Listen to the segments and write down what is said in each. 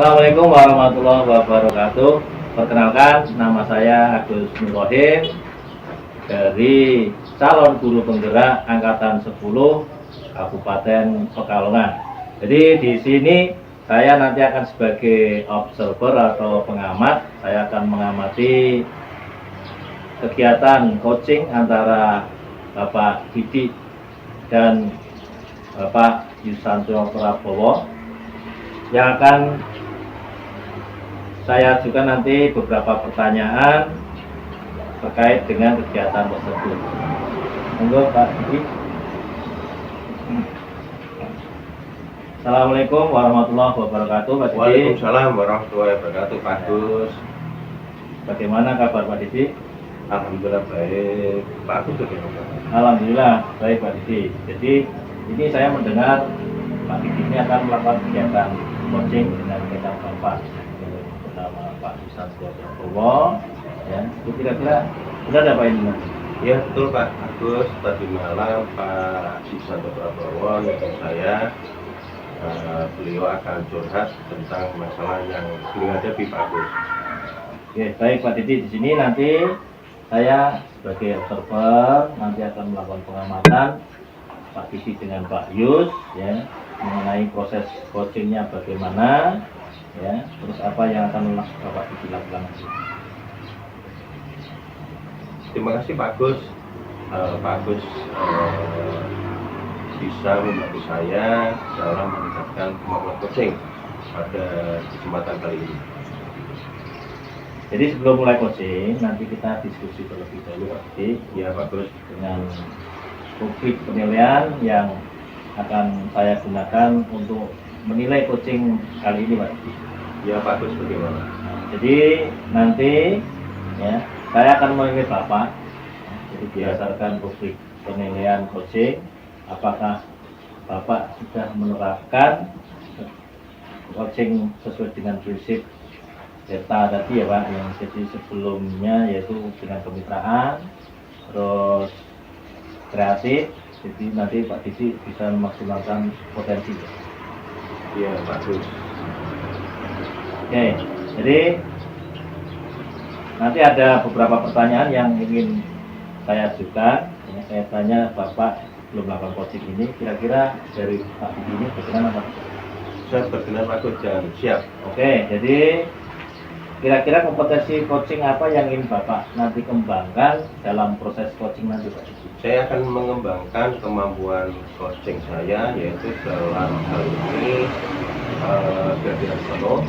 Assalamualaikum warahmatullahi wabarakatuh. Perkenalkan, nama saya Agus Nurrohim dari calon guru penggerak angkatan 10 Kabupaten Pekalongan. Jadi di sini saya nanti akan sebagai observer atau pengamat. Saya akan mengamati kegiatan coaching antara Bapak Didi dan Bapak Yusanto Prabowo yang akan saya ajukan nanti beberapa pertanyaan terkait dengan kegiatan tersebut. Monggo Pak Didi. Assalamualaikum warahmatullahi wabarakatuh Pak Didi. Waalaikumsalam warahmatullahi wabarakatuh Pak Agus. Bagaimana kabar Pak Didi? Alhamdulillah baik. Pak Agus bagaimana? Alhamdulillah baik Pak Didi. Jadi ini saya mendengar Pak Didi ini akan melakukan kegiatan coaching dengan rekan Bapak bersama Pak Yusanto Prabowo. Ya, itu kira-kira sudah ada Pak ini? Ya betul Pak Agus. Tadi malam Pak Yusanto Prabowo nelfon saya. Beliau akan curhat tentang masalah yang beliau hadapi Pak Agus. Oke, baik Pak Didi. Di sini nanti saya sebagai observer nanti akan melakukan pengamatan Pak Didi dengan Pak Yus, ya, mengenai proses coachingnya bagaimana, ya, terus apa yang akan Bapak Didi lakukan. Terima kasih Pak Agus. Pak Agus bisa membantu saya dalam meningkatkan kemampuan coaching pada kesempatan kali ini. Jadi sebelum mulai coaching, nanti kita diskusi terlebih dahulu Pak Didi, Ya Pak Agus. dengan rubrik penilaian yang akan saya gunakan untuk menilai coaching kali ini Pak Didi. Ya Pak Agus bagaimana? Jadi nanti ya saya akan menilai Bapak. Jadi berdasarkan rubrik penilaian coaching, apakah Bapak sudah menerapkan coaching sesuai dengan prinsip Delta tadi ya Pak, yang jadi sebelumnya yaitu dengan kemitraan, terus kreatif. Jadi nanti Pak Didi bisa memaksimalkan potensi. Ya Pak Agus. Oke, jadi nanti ada beberapa pertanyaan yang ingin saya ajukan. Ya, saya tanya Bapak belum melakukan coaching ini, kira-kira dari Pak Didi ini berkenan apa? Saya berkenan Pak Agus dan siap. Oke, jadi kira-kira kompetensi coaching apa yang ingin Bapak nanti kembangkan dalam proses coaching nanti Pak Didi? Saya akan mengembangkan kemampuan coaching saya, yaitu dalam hal ini kehadiran penuh,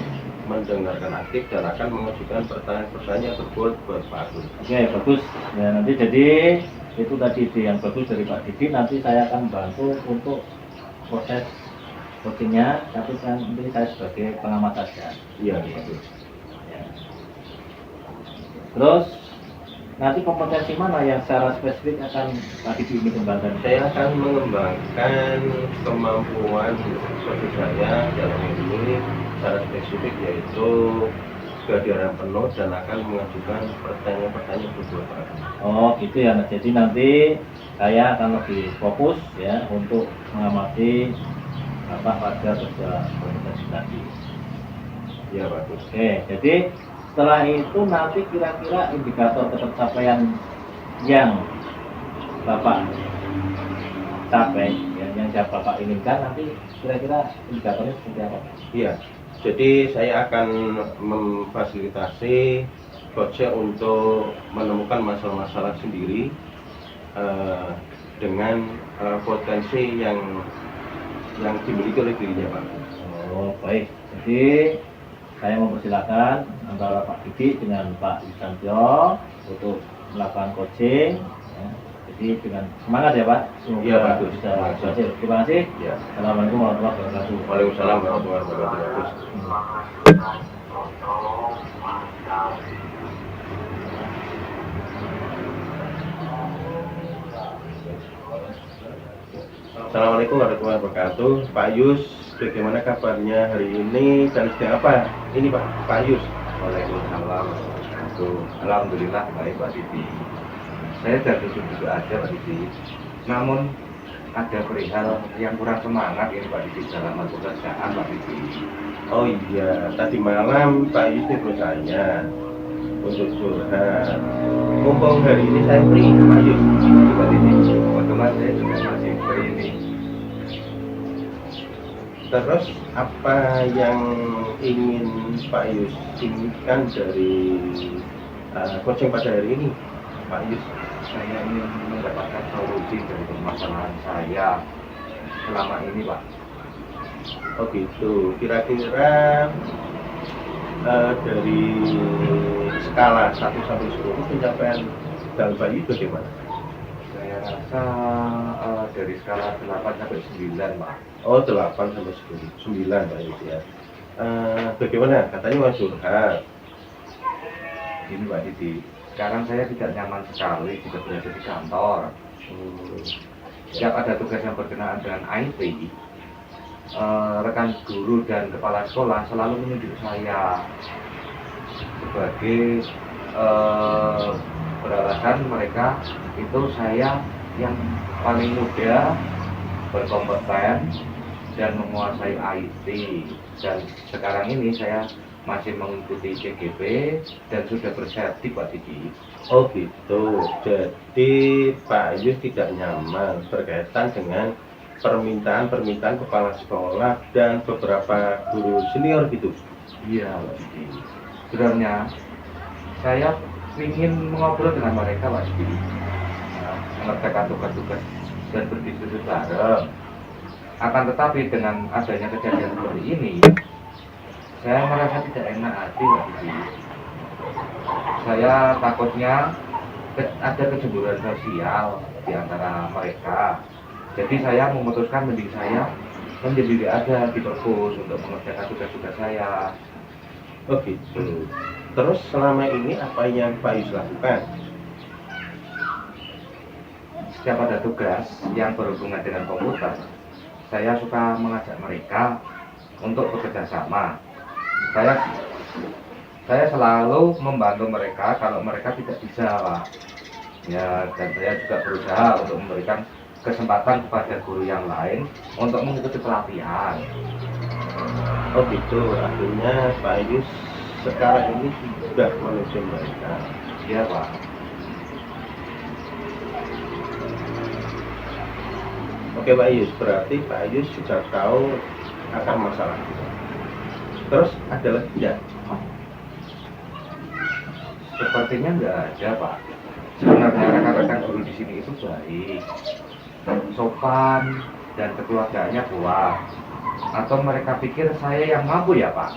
mendengarkan aktif, dan akan mengajukan pertanyaan-pertanyaan yang berbobot buat Pak Agus. Oke, bagus. Ya, nanti jadi itu tadi ide yang bagus dari Pak Didi. Nanti saya akan bantu untuk proses coachingnya, tapi nanti saya sebagai pengamat saja. Iya Pak Agus. Ya. Terus nanti kompetensi mana yang secara spesifik akan Pak Didi ini kembangkan? Saya akan mengembangkan kemampuan coaching saya dalam ini secara spesifik, yaitu kehadiran penuh, dan akan mengajukan pertanyaan-pertanyaan berbobot Pak Agus. Oh gitu ya. Nah, jadi nanti saya akan lebih fokus ya untuk mengamati apa pada kerja kompetensi tadi. Iya Pak Agus. Oke, jadi setelah itu nanti kira-kira indikator pencapaian yang Bapak capai, yang Bapak inginkan, nanti kira-kira indikatornya seperti apa? Iya. Jadi saya akan memfasilitasi coachnya untuk menemukan masalah-masalah sendiri dengan potensi yang dimiliki oleh dirinya Pak. Oh baik, jadi saya mempersilakan antara Pak Didi dengan Pak Yusanto untuk melakukan coaching. Ya. Jadi dengan semangat ya Pak. Semoga Iya, bagus. bisa berhasil. Terima kasih. Ya. Assalamualaikum warahmatullahi wabarakatuh. Waalaikumsalam warahmatullahi wabarakatuh. Assalamualaikum warahmatullahi wabarakatuh. Pak Yus, bagaimana kabarnya hari ini dan sedang apa? Ini Pak Yus. Waalaikumsalam. Alhamdulillah baik Pak Didi. Saya dari duduk aja Pak Didi. Namun ada perihal yang kurang semangat ini Pak Didi dalam hal pekerjaan Pak Didi. Oh iya, tadi malam Pak Yus telepon saya untuk curhat. Mumpung hari ini saya free, Pak Yus. Pak Didi, kebetulan saya juga masih free ini. Terus apa yang ingin Pak Yus inginkan dari coaching pada hari ini, Pak Yus? Saya ingin mendapatkan solusi dari permasalahan saya selama ini Pak. Oh gitu, kira-kira dari skala 1 sampai 10 pencapaian dalam Pak Yus bagaimana? Saya rasa dari skala 8 sampai 9 Pak. Oh 8 sampai 9 Pak Yus ya. Bagaimana? Katanya mau curhat. Ini Pak Didi, sekarang saya tidak nyaman sekali jika berada di kantor. Setiap ada tugas yang berkenaan dengan IT, rekan guru dan kepala sekolah selalu menunjuk saya sebagai beralasan mereka itu saya yang paling muda, berkompeten dan menguasai IT. Dan sekarang ini saya masih mengikuti CGP dan sudah bersertif Pak Didi. Oh gitu, jadi Pak Yus tidak nyaman berkaitan dengan permintaan kepala sekolah dan beberapa guru senior gitu. Iya Pak Didi. Sebenarnya saya ingin mengobrol dengan mereka Pak Didi, mengerjakan tugas-tugas dan berdiskusi bareng. Akan tetapi dengan adanya kejadian seperti ini, saya merasa tidak enak hati Pak Didi. Saya takutnya ada kecemburuan sosial di antara mereka. Jadi saya memutuskan mending saya menjadi aja di perpus untuk mengerjakan tugas-tugas saya. Oh gitu. Terus selama ini apa yang Pak Yus lakukan? Setiap ada tugas yang berhubungan dengan komputer, saya suka mengajak mereka untuk bekerja sama. Saya selalu membantu mereka kalau mereka tidak bisa Pak. Ya, dan saya juga berusaha untuk memberikan kesempatan kepada guru yang lain untuk mengikuti pelatihan. Oh gitu, artinya Pak Yus sekarang ini sudah menuju mereka. Iya Pak. Oke Pak Yus, berarti Pak Yus sudah tahu akan masalah itu. Terus ada lagi tidak? Sepertinya nggak ada Pak. Sebenarnya rekan-rekan guru di sini itu baik, sopan, dan kekeluargaannya kuat. Atau mereka pikir saya yang mampu ya Pak?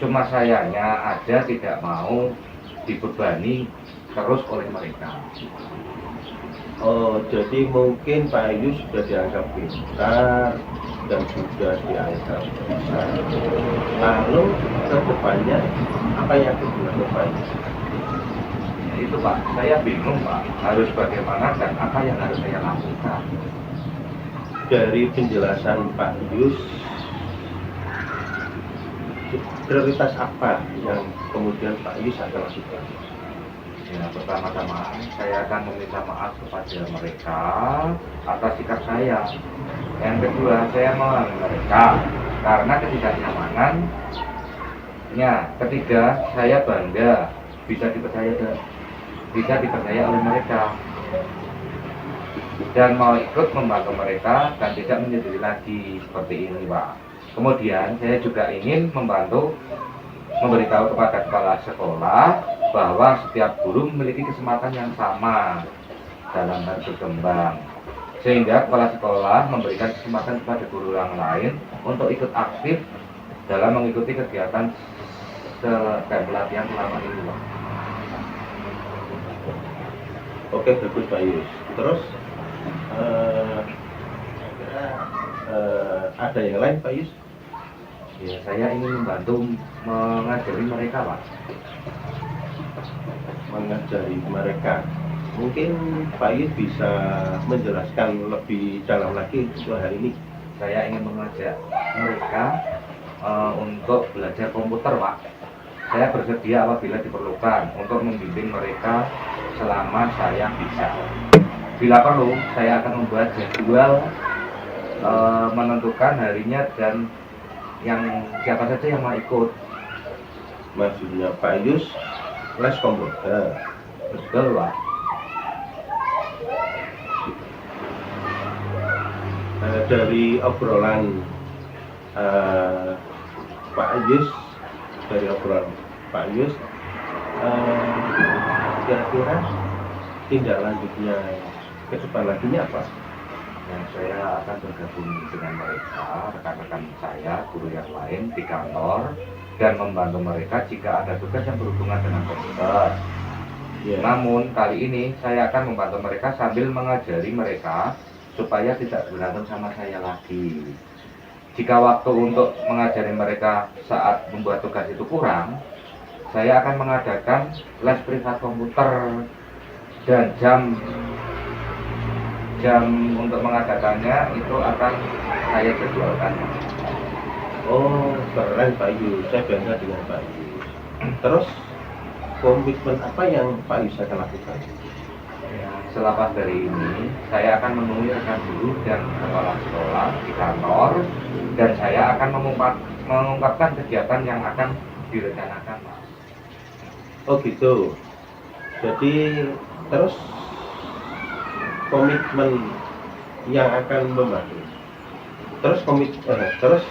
Cuma sayanya ada tidak mau dibebani terus oleh mereka. Oh, jadi mungkin Pak Yus sudah dianggap pintar dan sudah dianggap bisa. Lalu ke depannya apa yang dilakukan Pak Yus? Ya itu Pak, saya bingung Pak, harus bagaimana dan apa yang harus saya lakukan. Dari penjelasan Pak Yus, prioritas apa yang kemudian Pak Yus akan lakukan? Ya, pertama-tama saya akan meminta maaf kepada mereka atas sikap saya. Yang kedua, saya mengenal mereka karena ketidaknyamanan. Ya, ketiga, saya bangga bisa dipercaya oleh mereka dan mau ikut membantu mereka dan tidak menyendiri lagi seperti ini Pak. Kemudian saya juga ingin memberitahu kepada kepala sekolah bahwa setiap guru memiliki kesempatan yang sama dalam hal berkembang, sehingga kepala sekolah memberikan kesempatan kepada guru yang lain untuk ikut aktif dalam mengikuti kegiatan pelatihan selama ini Pak. Oke, bagus Pak Yus. Terus ada yang lain Pak Yus? Ya, saya ingin membantu mengajari mereka Pak. Mengajari mereka. Mungkin Pak Yus bisa menjelaskan lebih dalam lagi untuk hari ini. Saya ingin mengajak mereka untuk belajar komputer Pak. Saya bersedia apabila diperlukan untuk membimbing mereka selama saya bisa. bila perlu saya akan membuat jadwal menentukan harinya dan yang siapa saja yang mau ikut. Maksudnya Pak Yus les komputer. Betul, Pak. Dari obrolan Pak Yus, kira-kira tindak lanjutnya ke depan laginya apa? Dan saya akan bergabung dengan mereka, rekan-rekan saya, guru yang lain di kantor, dan membantu mereka jika ada tugas yang berhubungan dengan komputer. Ya. Namun kali ini saya akan membantu mereka sambil mengajari mereka supaya tidak berantem sama saya lagi. Jika waktu untuk mengajari mereka saat membuat tugas itu kurang, saya akan mengadakan les privat komputer dan jam untuk mengadakannya itu akan saya jadwalkan. Oh, keren Pak Yus, saya bangga dengan Pak Yus. Terus komitmen apa yang Pak Yus akan lakukan? Ya, selepas dari ini, saya akan menemui rekan guru dan kepala sekolah di kantor, dan saya akan mengungkapkan kegiatan yang akan direncanakan, Pak. Oh gitu. Jadi terus komitmen yang akan membantu. Terus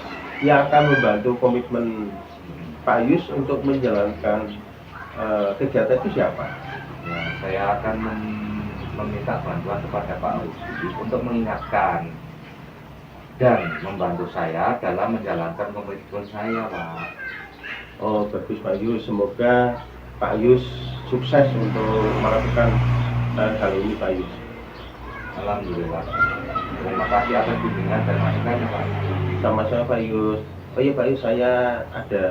yang akan membantu komitmen Pak Yus untuk menjalankan kegiatan itu siapa? Ya, saya akan meminta bantuan kepada Pak Uji untuk mengingatkan dan membantu saya dalam menjalankan komitmen saya, Pak. Oh bagus Pak Yus, semoga Pak Yus sukses untuk melakukan hal ini Pak Yus. Alhamdulillah. Terima kasih atas bimbingan dan masukannya, Pak. Sama-sama Pak Yus. Oh iya Pak Yus, saya ada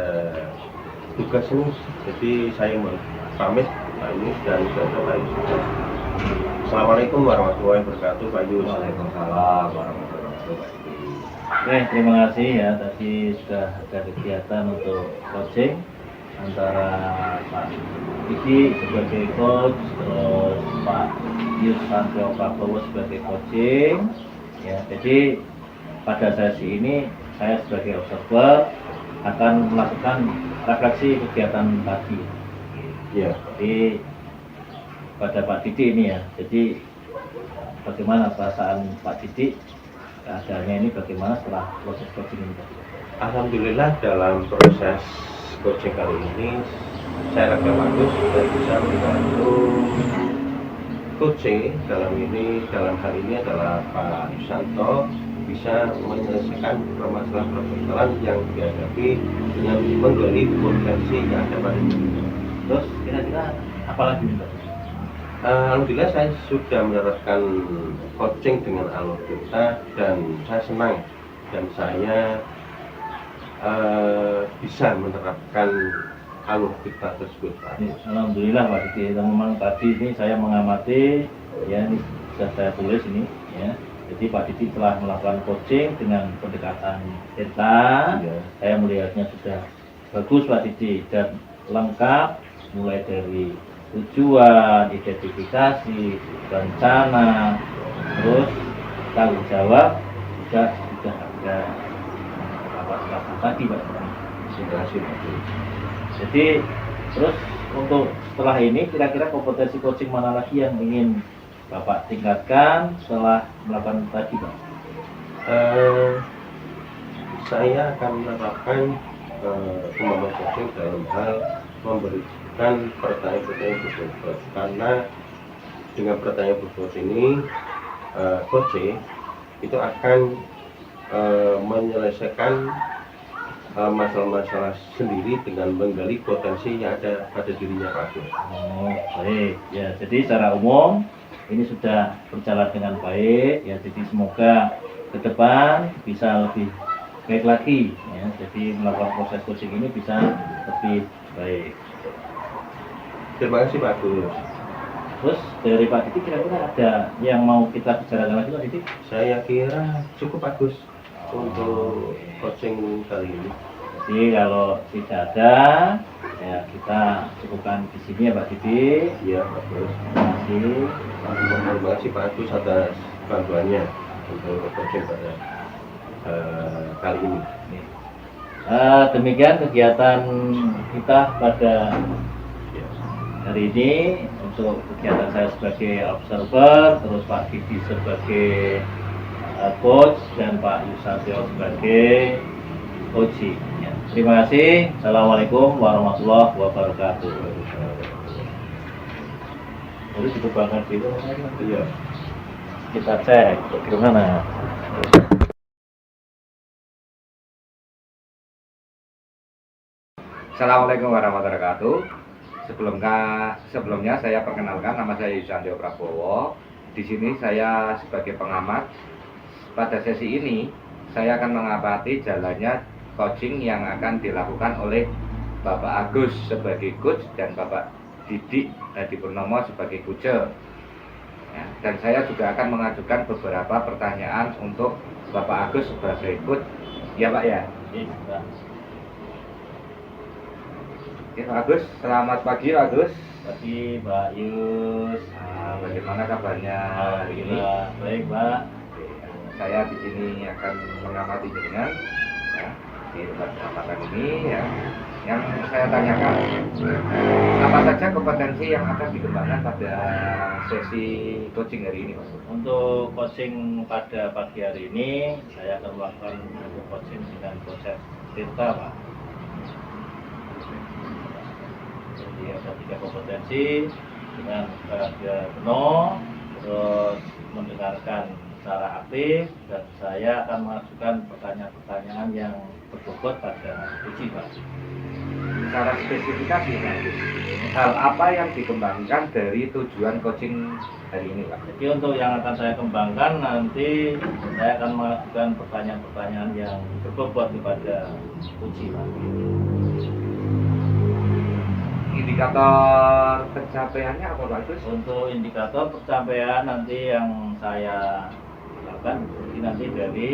tugas nih, jadi saya mau pamit Pak Yus dan juga Pak Yus. Assalamualaikum warahmatullahi wabarakatuh Pak Yus. Waalaikumsalam warahmatullahi wabarakatuh. Oke, terima kasih ya. Tadi sudah ada kegiatan untuk coaching antara Pak Diki sebagai coach, terus Pak Yus Santrio Prabowo sebagai coaching. Ya, jadi pada sesi ini saya sebagai observer akan melakukan refleksi kegiatan tadi. Ya. Jadi pada Pak Didi ini ya. Jadi bagaimana perasaan Pak Didi? Keadaannya ini bagaimana setelah proses coaching ini? Alhamdulillah dalam proses coaching kali ini saya rasa bagus dan bisa membantu coaching dalam hal ini adalah Pak Yusanto bisa menyelesaikan permasalahan yang dihadapi dengan menggali potensi yang ada pada dirinya. Terus kira-kira apa lagi Pak? Alhamdulillah saya sudah menerapkan coaching dengan alur kita dan saya senang dan saya bisa menerapkan alur kita tersebut Pak. Alhamdulillah Pak Didi, memang tadi ini saya mengamati ya, ini sudah saya tulis ini ya. Jadi Pak Didi telah melakukan coaching dengan pendekatan kita. Ya. Saya melihatnya sudah bagus Pak Didi dan lengkap mulai dari tujuan, identifikasi, rencana, terus tanggung jawab juga sudah ada kapasitas tadi Pak. Terima kasih Pak. Jadi terus untuk setelah ini kira-kira kompetensi coaching mana lagi yang ingin Bapak tingkatkan setelah melakukan tadi Pak? Saya akan menerapkan kemampuan coaching dalam hal memberikan pertanyaan-pertanyaan berbobot, karena dengan pertanyaan berbobot ini coaching itu akan menyelesaikan masalah-masalah sendiri dengan menggali potensi yang ada pada dirinya Pak Agus. Oh baik ya, jadi secara umum ini sudah berjalan dengan baik ya, jadi semoga ke depan bisa lebih baik lagi ya, jadi melakukan proses coaching ini bisa lebih baik. Terima kasih Pak Agus. Terus dari Pak Didi kira-kira ada yang mau kita bicarakan lagi Pak Didi? Saya kira cukup bagus untuk coaching kali ini. Jadi kalau tidak ada, ya kita cukupkan di sini ya Pak Didi. Iya, bagus. Terima kasih. Terima kasih Pak Agus atas bantuannya untuk coaching pada kali ini. Demikian kegiatan kita pada hari ini. Untuk kegiatan saya sebagai observer, terus Pak Didi sebagai coach dan Pak Yusantio sebagai coaching. Ya. Terima kasih. Assalamualaikum warahmatullahi wabarakatuh. Jadi dikembangkan gitu. Iya. Kita cek bagaimana. Assalamualaikum warahmatullahi wabarakatuh. Sebelumnya saya perkenalkan, nama saya Yusantio Prabowo. Di sini saya sebagai pengamat. Pada sesi ini saya akan mengamati jalannya coaching yang akan dilakukan oleh Bapak Agus sebagai coach dan Bapak Didi Hadi Purnomo sebagai coacher. Ya, dan saya juga akan mengajukan beberapa pertanyaan untuk Bapak Agus sebagai coach. Ya Pak ya. Oke Pak Agus, selamat pagi Pak Agus. Pagi Mbak Yus. Bagaimana kabarnya hari ini? Baik Pak. Saya di sini akan mengamati jenengan ya, di tempat kesempatan ini ya. Yang saya tanyakan, apa saja kompetensi yang akan dikembangkan pada sesi coaching hari ini Pak? Untuk coaching pada pagi hari ini, saya akan melakukan coaching dengan konsep Tirta Pak. Jadi ada 3 kompetensi dengan karakter penuh, terus mendengarkan secara aktif, dan saya akan mengajukan pertanyaan-pertanyaan yang berbobot pada uji Pak. Secara spesifikasi Pak, hal apa yang dikembangkan dari tujuan coaching hari ini Pak? Jadi untuk yang akan saya kembangkan nanti saya akan mengajukan pertanyaan-pertanyaan yang berbobot kepada uji Pak. Indikator pencapaiannya apa Pak Agus? Untuk indikator pencapaian nanti yang saya lakukan jadi nanti dari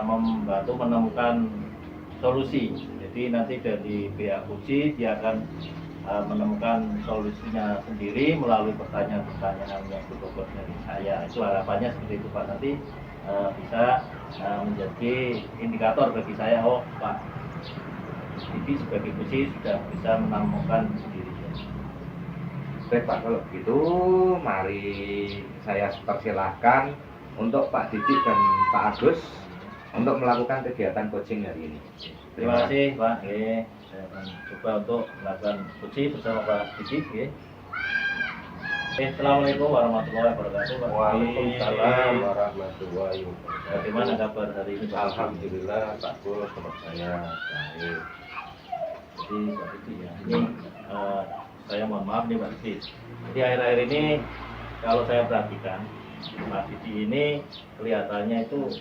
membantu menemukan solusi. Jadi nanti dari pihak uji dia akan menemukan solusinya sendiri melalui pertanyaan-pertanyaan yang berbobot dari saya. Itu harapannya seperti itu Pak, nanti bisa menjadi indikator bagi saya, oh Pak Didi sebagai uji sudah bisa menemukan sendiri. Baik Pak, kalau begitu mari saya persilahkan untuk Pak Didi dan Pak Agus untuk melakukan kegiatan coaching hari ini. Terima kasih Pak. Saya akan coba untuk melakukan uji bersama Pak Didi. Assalamualaikum warahmatullahi wabarakatuh. Waalaikumsalam warahmatullahi wabarakatuh. Bagaimana kabar hari ini Pak? Alhamdulillah bagus sama saya baik. Jadi Pak Didi ya, ini saya mohon maaf nih Pak Didi. Jadi akhir-akhir ini kalau saya perhatikan Pak Didi ini kelihatannya itu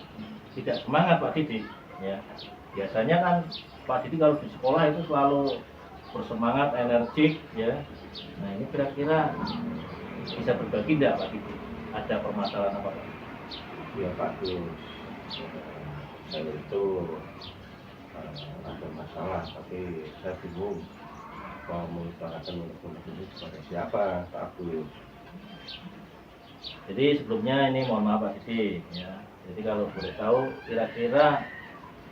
tidak semangat Pak Didi. Ya, biasanya kan Pak Didi kalau di sekolah itu selalu bersemangat, energik ya. Nah ini kira-kira bisa berbagi tidak Pak Didi? Ada permasalahan apa Pak? Ya bagus. Saya itu ada masalah, tapi saya bingung mau mengutarakan untuk ini kepada siapa Pak Agus. Jadi sebelumnya ini mohon maaf Pak Didi ya. Jadi kalau boleh tahu kira-kira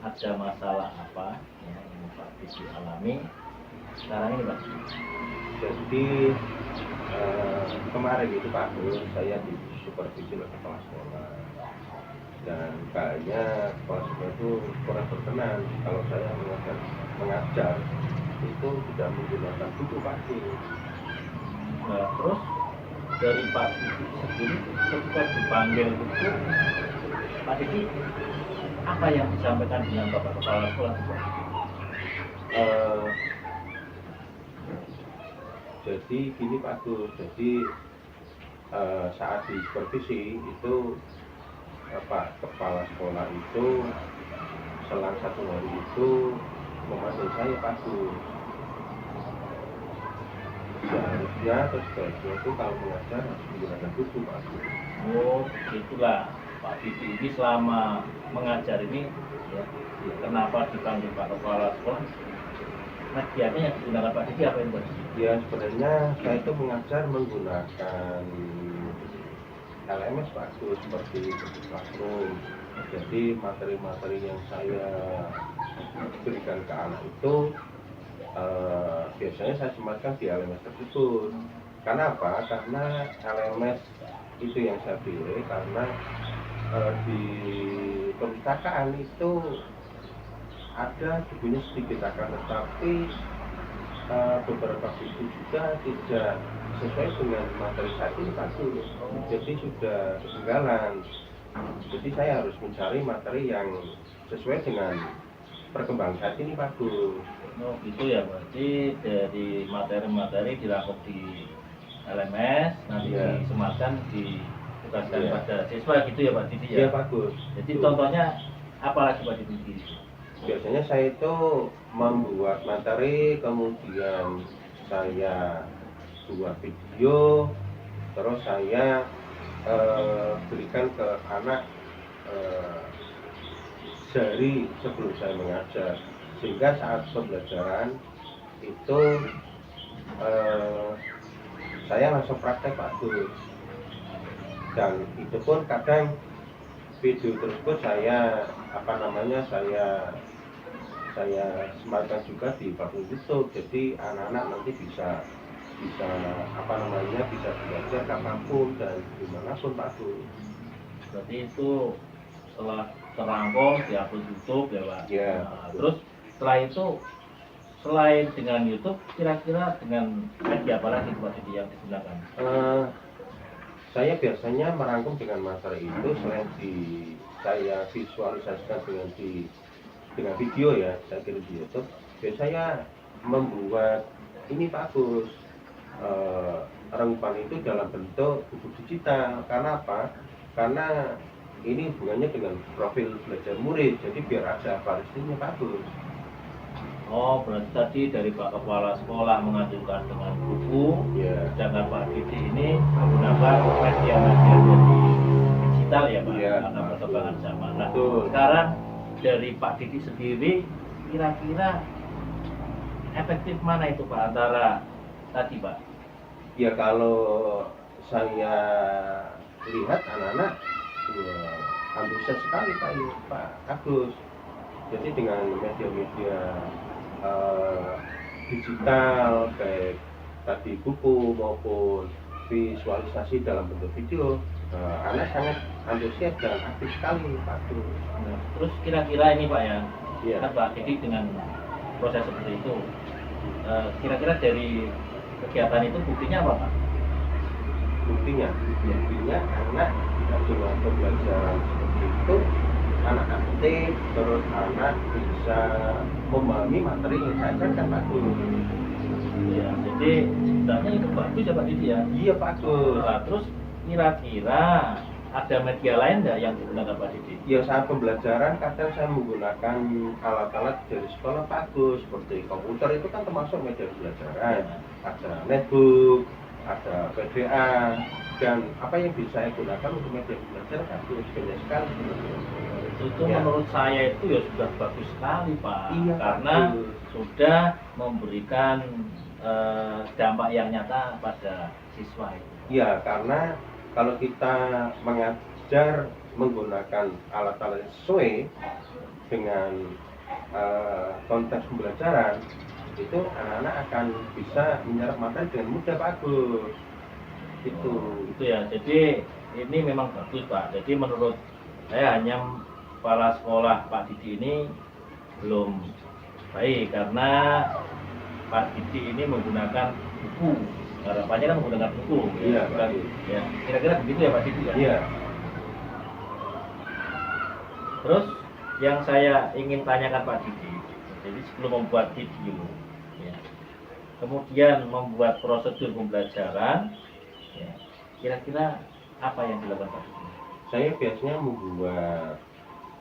ada masalah apa ya, yang Pak Didi alami sekarang ini Pak? Jadi kemarin itu Pak Agus saya di supervisi oleh kepala sekolah, dan kayaknya kepala sekolah itu kurang berkenan kalau saya mengajar itu tidak menggunakan buku Pak Agus. Nah, terus dari Pak Didi sendiri ketika dipanggil itu Pak Didi apa yang disampaikan dengan Bapak Kepala Sekolah? Jadi gini Pak Agus, jadi saat di supervisi itu Pak Kepala Sekolah itu selang 1 hari itu memanggil saya Pak Agus. Seharusnya atau sebaiknya itu kalau mengajar harus menggunakan buku Pak Agus. Oh, itulah. Pak Didi ini selama mengajar ini ya, kenapa dipanggil Pak Kepala Sekolah? Medianya yang digunakan Pak Didi apa yang Pak? Ya sebenarnya saya itu mengajar menggunakan LMS bagus seperti Google Classroom. Jadi materi-materi yang saya berikan ke anak itu biasanya saya sematkan di LMS tersebut. Karena apa? Karena LMS itu yang saya pilih karena di perpustakaan itu ada bukunya sedikit akan tetapi beberapa buku juga tidak sesuai dengan materi saat ini bagus. Jadi sudah ketinggalan. Jadi saya harus mencari materi yang sesuai dengan perkembangan saat ini bagus. Oh gitu ya, berarti dari materi-materi dirangkum di LMS, nanti Iya. disematkan ditugaskan Iya. pada siswa gitu ya Pak Didi ya? Iya bagus. Jadi Betul. contohnya apa lagi Pak Didi? Biasanya saya itu membuat materi, kemudian saya buat video, terus saya berikan ke anak sehari sebelum saya mengajar, sehingga saat pembelajaran itu saya langsung praktek bagus. Dan itu pun kadang video tersebut saya sematkan juga di platform YouTube, jadi anak-anak nanti bisa bisa belajar kapanpun dan dimanapun bagus. Berarti itu setelah terangkum diupload YouTube ya Pak? Ya. Nah, terus setelah itu selain dengan YouTube, kira-kira dengan media apa lagi Pak Didi yang digunakan? Saya biasanya merangkum dengan materi itu selain saya visualisasikan dengan video ya, saya kirim di YouTube. Biasanya membuat ini bagus. Rangkuman itu dalam bentuk buku digital. Karena apa? Karena ini hubungannya dengan profil belajar murid, jadi biar ada variasinya bagus. Oh, berarti tadi dari Pak Kepala Sekolah mengajukan dengan buku, Ya. sedangkan Pak Didi ini menggunakan media-media dari digital ya Pak, Iya, karena betul. perkembangan zaman. Nah, Betul. sekarang dari Pak Didi sendiri, kira-kira efektif mana itu Pak antara tadi Pak? Ya kalau saya lihat anak-anak ya, antusias sekali Pak Agus. Jadi dengan media-media digital baik tadi buku maupun visualisasi dalam bentuk video, anak sangat antusias dan aktif sekali Pak Agus. Nah, terus kira-kira ini Pak ya, Iya. kan Pak Didi dengan proses seperti itu, kira-kira dari kegiatan itu buktinya apa Pak? Buktinya anak dengan pembelajaran seperti itu anak aktif, terus anak bisa memahami materi yang saya ajarkan bagus. Ya, jadi sebenarnya itu bagus ya Pak Didi ya. Iya bagus. Nah, terus kira-kira ada media lain nggak yang digunakan Pak Didi? Ya saat pembelajaran kadang saya menggunakan alat-alat dari sekolah bagus seperti komputer itu kan termasuk media pembelajaran. Ada netbook, ada PDA, dan apa yang bisa saya gunakan untuk media belajar bagus banyak sekali. Itu Ya. menurut saya itu ya sudah bagus sekali Pak, Iya, karena bagus. sudah memberikan dampak yang nyata pada siswa itu. Ya karena kalau kita mengajar menggunakan alat-alat yang sesuai dengan konteks pembelajaran, itu anak-anak akan bisa menyerap materi dengan mudah bagus. Itu. Itu ya, jadi ini memang bagus Pak. Jadi menurut saya hanya kepala sekolah Pak Didi ini belum baik karena Pak Didi ini menggunakan buku. Harapannya kan menggunakan buku. Iya, bukan, bagus. ya. Kira-kira begitu ya Pak Didi ya. Iya. Terus yang saya ingin tanyakan Pak Didi, jadi sebelum membuat video, ya, kemudian membuat prosedur pembelajaran, ya, kira-kira apa yang dilakukan Pak Didi? Saya biasanya membuat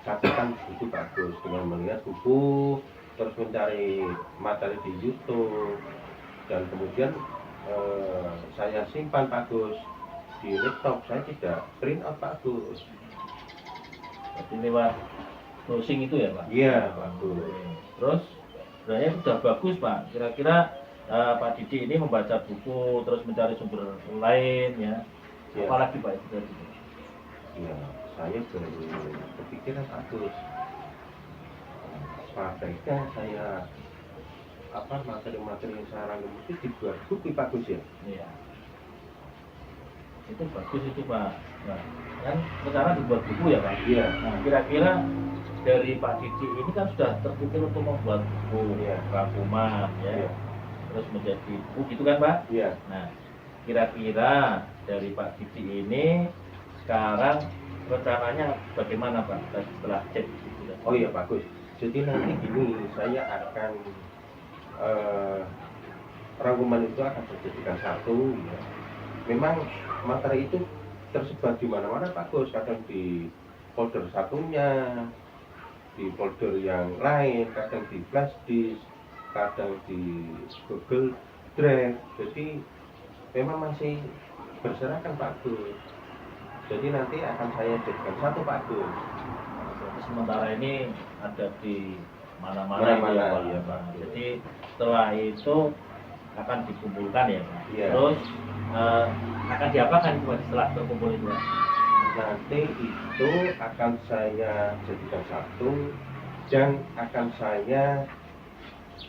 catatan buku bagus dengan melihat buku, terus mencari materi di YouTube, dan kemudian saya simpan bagus di laptop. Saya tidak print out bagus. Jadi lewat browsing itu ya Pak? Iya, bagus. Terus sebenarnya sudah bagus Pak. Kira-kira Pak Didi ini membaca buku terus mencari sumber lain ya. Iya. Apalagi Pak itu tadi? Ya, saya baru kepikiran bagus. Sebaiknya saya materi-materi yang saya rangkum itu dibuat buku bagus ya. Iya. Itu bagus itu Pak. Nah, kan sekarang dibuat buku ya Pak. Iya. Nah, kira-kira dari Pak Didi ini kan sudah terpikir untuk membuat buku Iya. rangkuman ya. Iya. Terus menjadi buku gitu kan Pak? Iya. Nah, kira-kira dari Pak Didi ini sekarang rencananya bagaimana Pak setelah cek gitu? Oh iya bagus. Jadi nanti gini, saya akan rangkuman itu akan dijadikan satu. Ya. Memang materi itu tersebar di mana-mana bagus. Kadang di folder satunya, di folder yang lain, kadang di flash disk, kadang di Google Drive. Jadi memang masih berserakan bagus. Jadi nanti akan saya jadikan satu bagus. Jadi sementara ini ada di mana-mana Mana-mana, ya Pak. iya, Pak. Jadi setelah itu akan dikumpulkan ya Pak. Iya. Terus akan diapakan itu Pak setelah terkumpul itu Pak? Nanti itu akan saya jadikan satu dan akan saya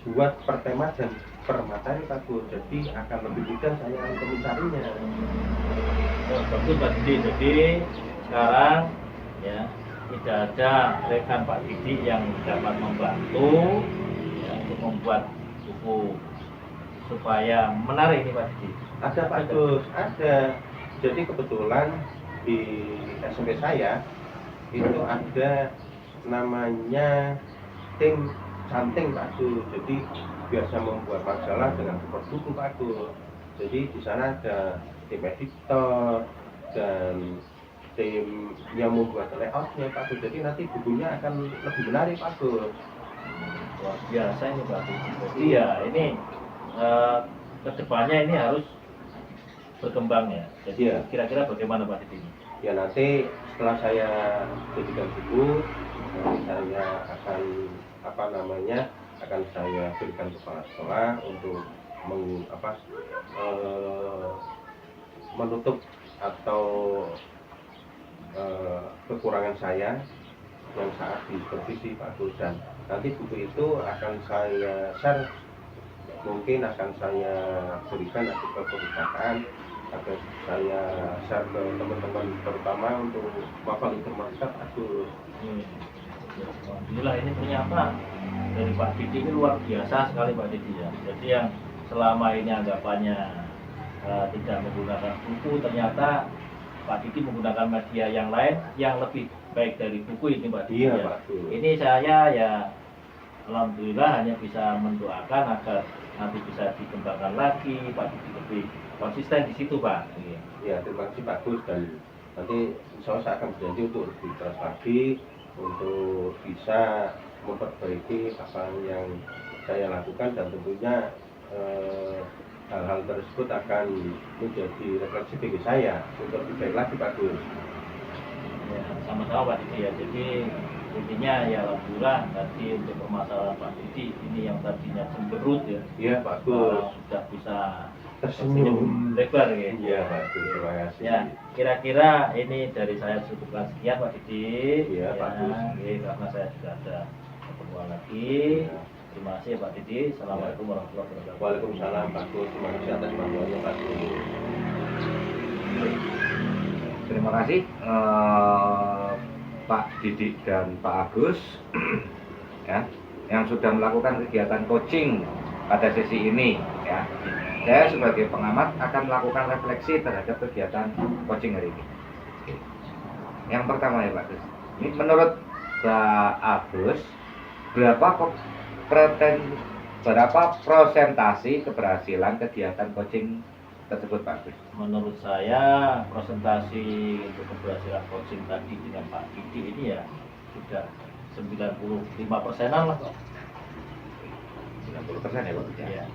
buat per tema dan per materi bagus. Jadi akan lebih mudah saya untuk mencarinya. Oh, bagus Pak Didi. Jadi sekarang ya tidak ada rekan Pak Didi yang dapat membantu ya, untuk membuat buku supaya menarik ini Pak Didi. Ada bagus, ada. Jadi kebetulan di SMP saya itu ada namanya tim canting bagus. Jadi biasa membuat majalah dengan support buku bagus. Jadi di sana ada tim editor dan tim yang membuat layoutnya bagus. Jadi nanti bukunya akan lebih menarik bagus. Luar biasa ini Pak Didi. Jadi ya ini kedepannya ini harus berkembang ya. Jadi Iya. kira-kira bagaimana Pak Didi? Ya nanti setelah saya jadikan buku, saya akan akan saya berikan kepala sekolah untuk menutup atau kekurangan saya yang saat di supervisi Pak Gus, dan nanti buku itu akan saya share, mungkin akan saya berikan nanti ke perpustakaan, akan saya share ke teman-teman terutama untuk mapal informatika Pak Gus. Alhamdulillah ini ternyata dari Pak Didi ini luar biasa sekali Pak Didi ya. Jadi yang selama ini anggapannya tidak menggunakan buku, ternyata Pak Didi menggunakan media yang lain yang lebih baik dari buku ini Pak Didi. Iya Ya. Pak Gus. Ini saya ya alhamdulillah hanya bisa mendoakan agar nanti bisa dikembangkan lagi, Pak Didi lebih konsisten di situ Pak. Iya. Ya terima kasih Pak Gus, dan nanti insya Allah saya akan berjanji untuk lebih keras lagi untuk bisa memperbaiki apa yang saya lakukan, dan tentunya hal-hal tersebut akan menjadi refleksi bagi saya untuk lebih baik lagi Pak Gus. Ya, sama-sama Pak Didi ya. Jadi intinya ya alhamdulillah tadi untuk permasalahan Pak Didi ini yang tadinya cemberut ya, Iya Pak Gus, sudah bisa tersenyum. lebar ya. Iya Pak Gus, terima kasih. Ya, kira-kira ini dari saya cukupkan sekian Pak Didi. Iya, Pak Gus. Karena saya juga ada pertemuan lagi. Ya. Terima kasih Pak Didi. Assalamualaikum warahmatullahi wabarakatuh. Waalaikumsalam Pak Gus, terima kasih atas bantuannya Pak Gus. Terima kasih Pak Didi dan Pak Agus ya, yang sudah melakukan kegiatan coaching pada sesi ini ya. Saya sebagai pengamat akan melakukan refleksi terhadap kegiatan coaching hari ini. Oke. Yang pertama ya Pak Agus, ini menurut Pak Agus berapa persentasi keberhasilan kegiatan coaching tersebut Pak Agus? Menurut saya presentasi untuk keberhasilan coaching tadi dengan Pak Didi ini ya sudah 95%-an lah Pak. 90% ya Pak Agus ya. Ya.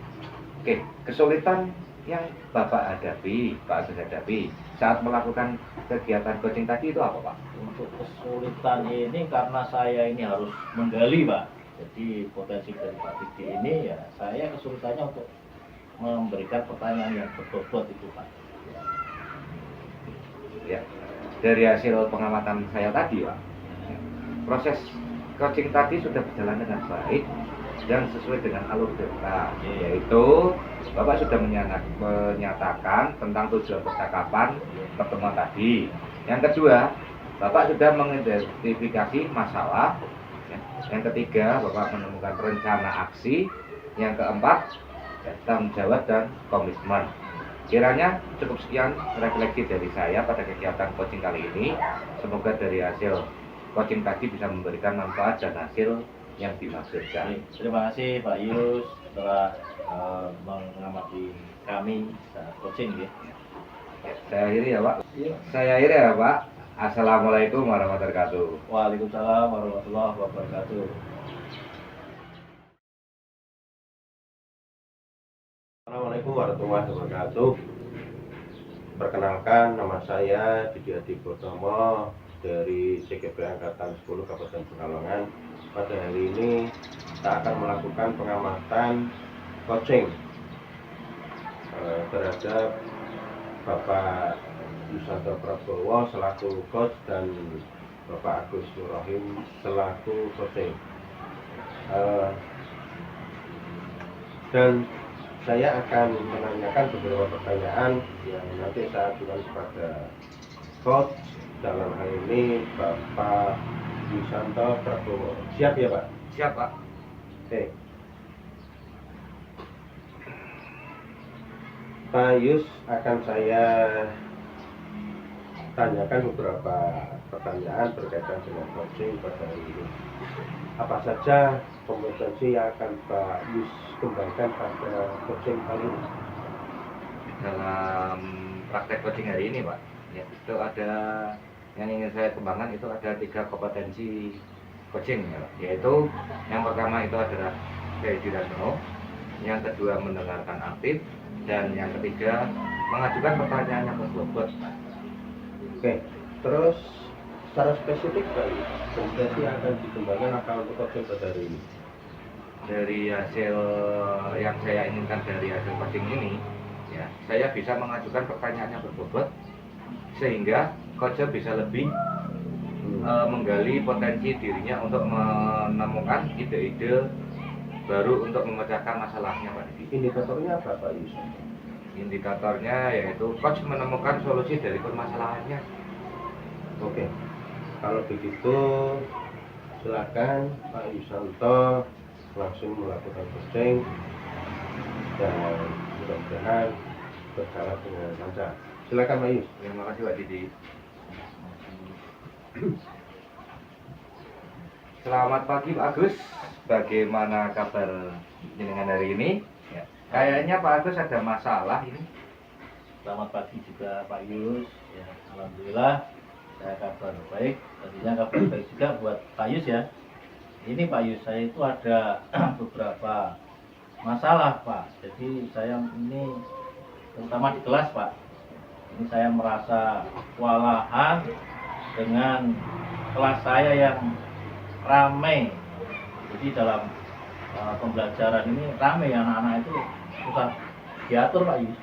Oke, kesulitan yang Bapak hadapi, Pak Agus hadapi saat melakukan kegiatan coaching tadi itu apa, Pak? Untuk kesulitan ini karena saya ini harus menggali, Pak. Jadi potensi dari Pak Didi ini ya saya kesulitannya untuk memberikan pertanyaan yang berbobot itu, Pak. Ya, dari hasil pengamatan saya tadi, Pak, proses coaching tadi sudah berjalan dengan baik dan sesuai dengan alur cerita, yaitu Bapak sudah menyatakan tentang tujuan percakapan pertemuan tadi. Yang kedua, Bapak sudah mengidentifikasi masalah. Yang ketiga, Bapak menemukan rencana aksi. Yang keempat, tanggung jawab dan komitmen. Kiranya cukup sekian refleksi dari saya pada kegiatan coaching kali ini. Semoga dari hasil coaching tadi bisa memberikan manfaat dan hasil yang dimaksudkan. Terima kasih Pak Yus telah mengamati kami saat coaching ya. Saya akhiri ya Pak. Saya akhiri ya Pak. Assalamualaikum warahmatullahi wabarakatuh. Waalaikumsalam warahmatullahi wabarakatuh. Assalamualaikum warahmatullahi wabarakatuh. Perkenalkan, nama saya Didi Adi Botomo dari CGP Angkatan 10 Kabupaten Pekalongan. Pada hari ini kita akan melakukan pengamatan coaching terhadap Bapak Yusanto Prabowo selaku coach dan Bapak Agus Nurrohim selaku coaching. Dan saya akan menanyakan beberapa pertanyaan yang nanti saya ajukan kepada coach, dalam hal ini Bapak Yusanto Prabowo. Siap ya Pak? Siap Pak. Oke. Pak Yus, akan saya tanyakan beberapa pertanyaan berkaitan dengan coaching pada hari ini. Apa saja kompetensi yang akan Pak Yus kembangkan pada coaching kali ini? Dalam praktek coaching hari ini Pak, ya, itu ada yang ingin saya kembangkan, itu ada 3 kompetensi coaching ya, yaitu yang pertama itu adalah kehadiran penuh, yang kedua mendengarkan aktif, dan yang ketiga mengajukan pertanyaan yang berbobot. Oke, terus secara spesifik Pak Yus, kompetensi yang akan dikembangkan akan untuk coaching pada hari ini? Dari hasil yang saya inginkan dari hasil coaching ini, ya, saya bisa mengajukan pertanyaan yang berbobot sehingga coach bisa lebih menggali potensi dirinya untuk menemukan ide-ide baru untuk memecahkan masalahnya Pak Didi. Indikatornya apa Pak Yus? Indikatornya yaitu coach menemukan solusi dari permasalahannya. Oke, kalau begitu silakan Pak Yusanto langsung melakukan coaching dan mudah-mudahan berjalan dengan lancar. Silakan Pak Yus. Terima kasih Pak Didi. Selamat pagi Pak Agus. Bagaimana kabar jenengan hari ini? Ya. Kayaknya Pak Agus ada masalah ini. Selamat pagi juga Pak Yus. Ya, alhamdulillah saya kabar baik. Tentunya kabar baik juga buat Pak Yus ya. Ini Pak Yus, saya itu ada beberapa masalah Pak. Jadi saya ini terutama di kelas Pak. Ini saya merasa kewalahan dengan kelas saya yang ramai. Jadi dalam pembelajaran ini ramai, anak-anak itu susah diatur Pak Yus.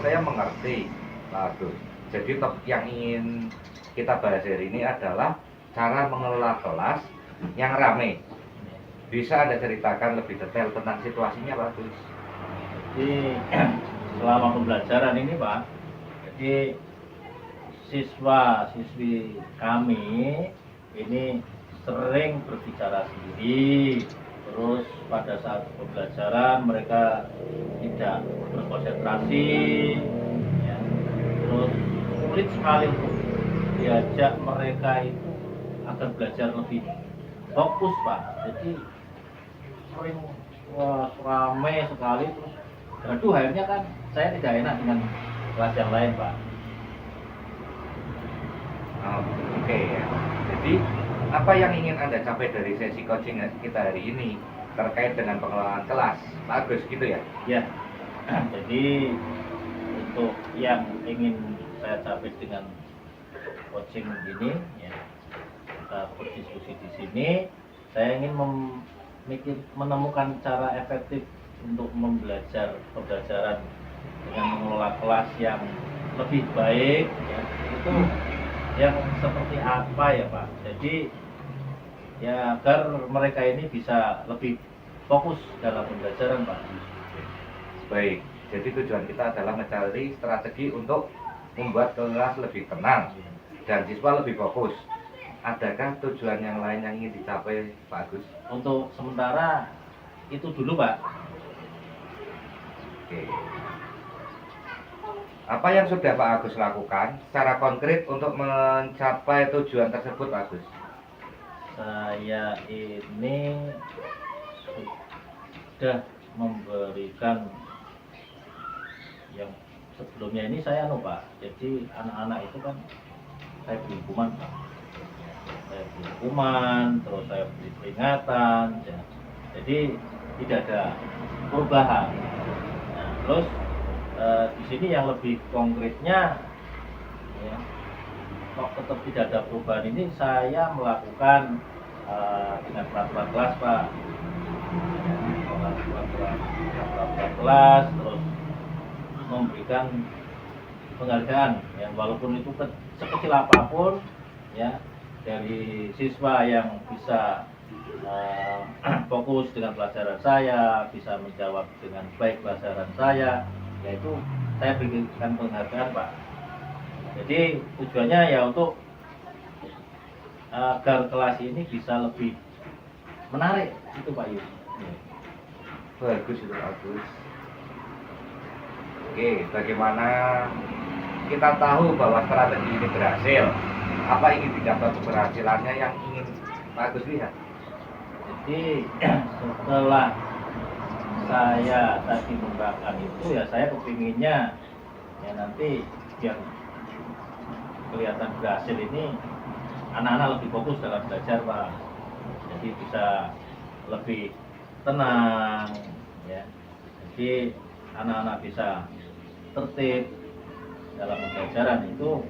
Saya mengerti Pak Agus. Jadi topik yang ingin kita bahas hari ini adalah cara mengelola kelas yang ramai. Bisa Anda ceritakan lebih detail tentang situasinya Pak Agus? Jadi selama pembelajaran ini Pak, jadi siswa-siswi kami ini sering berbicara sendiri, terus pada saat pembelajaran mereka tidak berkonsentrasi, ya. Terus sulit sekali untuk diajak mereka itu agar belajar lebih fokus Pak. Jadi sering ramai sekali, terus gaduh, akhirnya kan saya tidak enak dengan kelas yang lain Pak. Oke ya. Jadi apa yang ingin Anda capai dari sesi coaching kita hari ini? terkait dengan pengelolaan kelas. Pak Agus, gitu ya? Ya, jadi untuk yang ingin saya capai dengan coaching ini, ya, kita berdiskusi di sini, saya ingin menemukan cara efektif untuk pembelajaran dengan mengelola kelas yang lebih baik, ya, itu yang seperti apa ya Pak? Jadi ya agar mereka ini bisa lebih fokus dalam pembelajaran Pak. Baik, jadi tujuan kita adalah mencari strategi untuk membuat kelas lebih tenang dan siswa lebih fokus. Adakah tujuan yang lain yang ingin dicapai Pak Agus? Untuk sementara itu dulu Pak. Oke. Apa yang sudah Pak Agus lakukan secara konkret untuk mencapai tujuan tersebut Pak Agus? Saya ini sudah memberikan yang sebelumnya ini saya Pak. Jadi anak-anak itu kan saya beri hukuman Pak. Saya beri hukuman, terus saya beri peringatan, ya. Jadi tidak ada perubahan. Nah, terus di sini yang lebih konkretnya, ya, kok tetap tidak ada perubahan ini, saya melakukan dengan peraturan kelas Pak. Peraturan kelas, terus memberikan penghargaan, ya, walaupun itu sekecil apapun, ya, dari siswa yang bisa fokus dengan pelajaran saya, bisa menjawab dengan baik pelajaran saya, yaitu saya berikan penghargaan Pak. Jadi tujuannya ya untuk agar kelas ini bisa lebih menarik, itu Pak Yus. Bagus itu Pak Agus. Oke, bagaimana kita tahu bahwa strategi ini berhasil? Apa indikator keberhasilannya yang ingin Pak Agus lihat? Jadi setelah saya tadi membahas itu, ya saya kepinginnya ya nanti biar kelihatan berhasil ini anak-anak lebih fokus dalam belajar Pak. Jadi bisa lebih tenang, ya. Jadi anak-anak bisa tertib dalam pembelajaran. Itu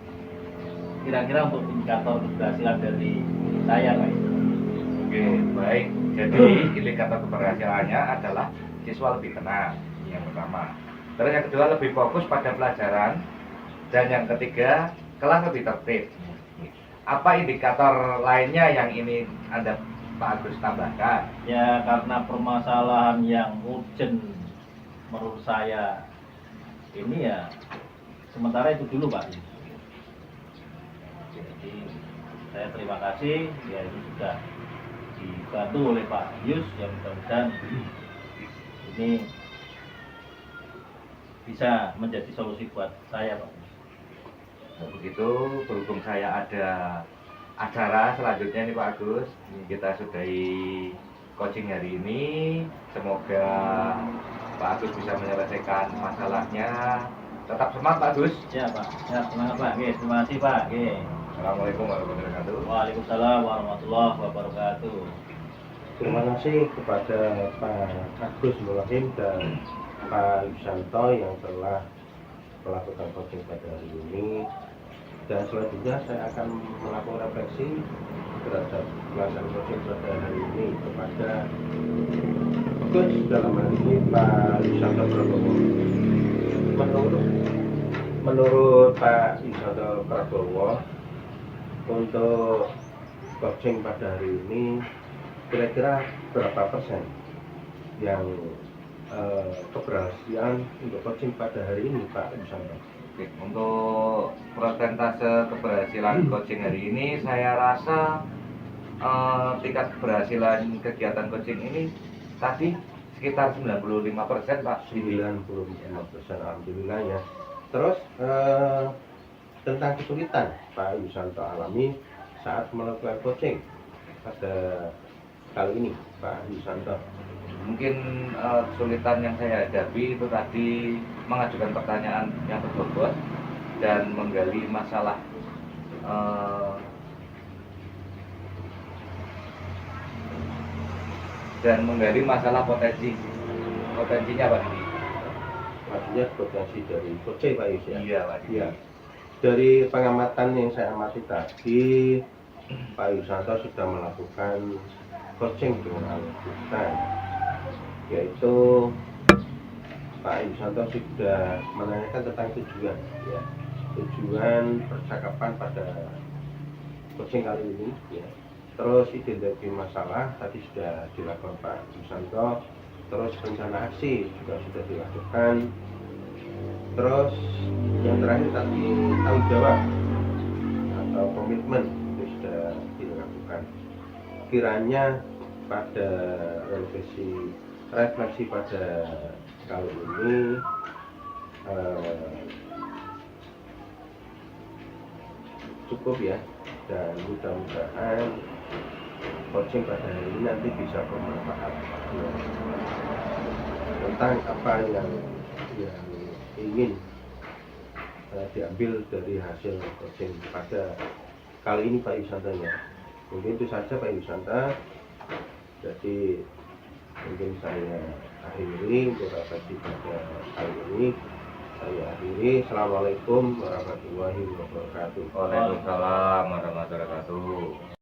kira-kira untuk indikator keberhasilan dari saya Pak. Oke, baik. Jadi indikator keberhasilannya adalah siswa lebih tenang, yang pertama. Terus yang kedua lebih fokus pada pelajaran, dan yang ketiga kelas lebih tertib. Apa indikator lainnya yang ini Anda Pak Agus tambahkan? Ya karena permasalahan yang urgent menurut saya ini, ya sementara itu dulu Pak. Jadi saya terima kasih, ya ini sudah dibantu oleh Pak Yus, yang mudah-mudahan ini bisa menjadi solusi buat saya Pak. Begitu, berhubung saya ada acara selanjutnya nih Pak Agus, kita sudahi coaching hari ini. Semoga Pak Agus bisa menyelesaikan masalahnya. Tetap semangat Pak Agus. Ya Pak, ya semangat Pak. Oke, terima kasih Pak. Oke. Assalamualaikum warahmatullahi wabarakatuh. Waalaikumsalam warahmatullahi wabarakatuh. Terima kasih kepada Pak Agus Mulahim dan Pak Yusanto yang telah melakukan coaching pada hari ini. Dan selanjutnya saya akan melakukan refleksi terhadap pelaksanaan coaching pada hari ini kepada coach dalam hal ini Pak Yusanto Prabowo. Menurut Pak Yusanto Prabowo, untuk coaching pada hari ini kira-kira berapa persen yang keberhasilan untuk coaching pada hari ini Pak Yusanto? Oke, untuk persentase keberhasilan coaching hari ini, saya rasa tingkat keberhasilan kegiatan coaching ini tadi sekitar 95% Pak. 95%, alhamdulillah ya. Terus tentang kesulitan Pak Yusanto alami saat melakukan coaching pada kali ini Pak Yusanto. Mungkin kesulitan yang saya hadapi itu tadi mengajukan pertanyaan yang berbobot dan menggali masalah dan menggali masalah potensinya Pak Didi. Maksudnya potensi dari coaching Pak Yus ya? Iya Pak Didi. Iya. Dari pengamatan yang saya amati tadi, Pak Yusanto sudah melakukan coaching dengan angkutan, yaitu Pak Yusanto sudah menanyakan tentang tujuan, ya, tujuan percakapan pada coaching kali ini, ya. Terus identifikasi masalah tadi sudah dilakukan Pak Yusanto, terus rencana aksi juga sudah dilakukan, terus yang terakhir tadi tanggung jawab atau komitmen itu sudah dilakukan. Kiranya pada refleksi pada kali ini cukup ya, dan mudah-mudahan coaching pada hari ini nanti bisa bermanfaat tentang apa yang ingin diambil dari hasil coaching pada kali ini Pak Yusanta ya. Mungkin itu saja Pak Yusanta. Jadi mungkin saya akhiri untuk refleksi pada kali ini. Saya akhiri. Assalamualaikum warahmatullahi wabarakatuh. Waalaikumsalam warahmatullahi wabarakatuh.